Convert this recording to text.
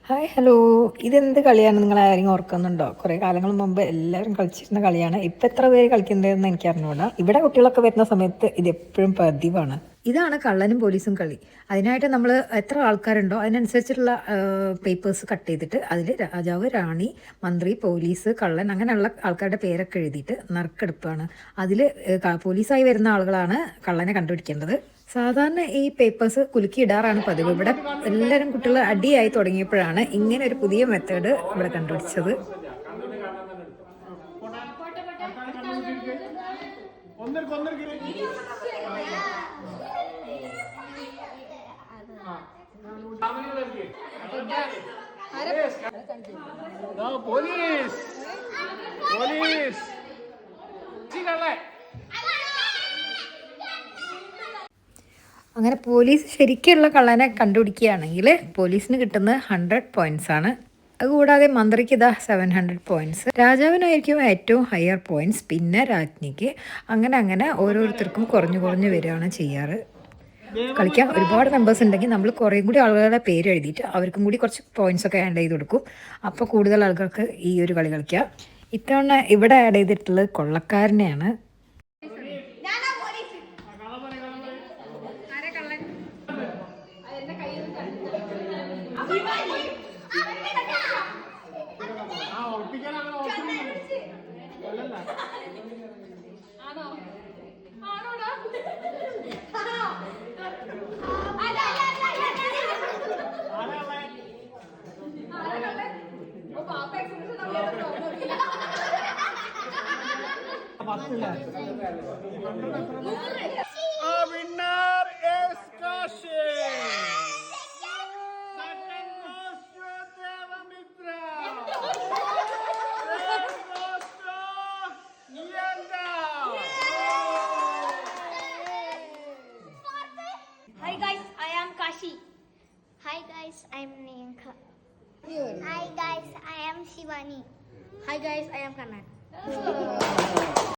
Hi hello, ഇതെന്ത് കളിയാണ്? നിങ്ങൾ ആരെങ്കിലും ഓർക്കുന്നുണ്ടോ? കുറേ കാലങ്ങൾ മുമ്പ് എല്ലാവരും കളിച്ചിരുന്ന കളിയാണ്. ഇപ്പം എത്ര പേര് കളിക്കുന്നതെന്ന് എനിക്ക് അറിഞ്ഞുകൂടാ. ഇവിടെ കുട്ടികളൊക്കെ വരുന്ന സമയത്ത് ഇത് എപ്പോഴും പതിവാണ്. ഇതാണ് കള്ളനും പോലീസും കളി. അതിനായിട്ട് നമ്മൾ എത്ര ആൾക്കാരുണ്ടോ അതിനനുസരിച്ചുള്ള പേപ്പേഴ്സ് കട്ട് ചെയ്തിട്ട് അതിൽ രാജാവ്, റാണി, മന്ത്രി, പോലീസ്, കള്ളൻ അങ്ങനെയുള്ള ആൾക്കാരുടെ പേരൊക്കെ എഴുതിയിട്ട് നറുക്കെടുപ്പാണ്. അതിൽ പോലീസായി വരുന്ന ആളുകളാണ് കള്ളനെ കണ്ടുപിടിക്കേണ്ടത്. സാധാരണ ഈ പേപ്പേഴ്സ് കുലുക്കി ഇടാറാണ് പതിവ്. ഇവിടെ എല്ലാവരും കുട്ടികൾ അടിയായി തുടങ്ങിയപ്പോഴാണ് ഇങ്ങനെ ഒരു പുതിയ മെത്തേഡ് ഇവിടെ കണ്ടുപിടിച്ചത്. പോലീസ് പോലീസ് അങ്ങനെ പോലീസ് ശരിക്കുള്ള കള്ളനെ കണ്ടുപിടിക്കുകയാണെങ്കിൽ പോലീസിന് കിട്ടുന്നത് 100 പോയിന്റ്സ് ആണ്. അതുകൂടാതെ മന്ത്രിക്ക് ഇതാ 700 പോയിന്റ്സ്, രാജാവിനായിരിക്കും ഏറ്റവും ഹയർ പോയിന്റ്സ്, പിന്നെ രാജ്ഞിക്ക്, അങ്ങനെ അങ്ങനെ ഓരോരുത്തർക്കും കുറഞ്ഞു കുറഞ്ഞു വരികയാണ് ചെയ്യാറ്. കളിക്കാൻ ഒരുപാട് മെമ്പേഴ്സ് ഉണ്ടെങ്കിൽ നമ്മൾ കുറേ കൂടി ആളുകളുടെ പേര് എഴുതിയിട്ട് അവർക്കും കൂടി കുറച്ച് പോയിന്റ്സ് ഒക്കെ ആഡ് ചെയ്ത് കൊടുക്കും. അപ്പോൾ കൂടുതൽ ആൾക്കാർക്ക് ഈ ഒരു കളി കളിക്കാം. ഇത്തവണ ഇവിടെ ആഡ് ചെയ്തിട്ടുള്ളത് കൊള്ളക്കാരനെയാണ്. A winner is Kashi. Second goes to Devamitra. Third goes to Niyanda. Hi guys, I am Kashi. Hi guys, I am Neyanka. Hi guys, I am Shivani. Hi guys, I am Kanan.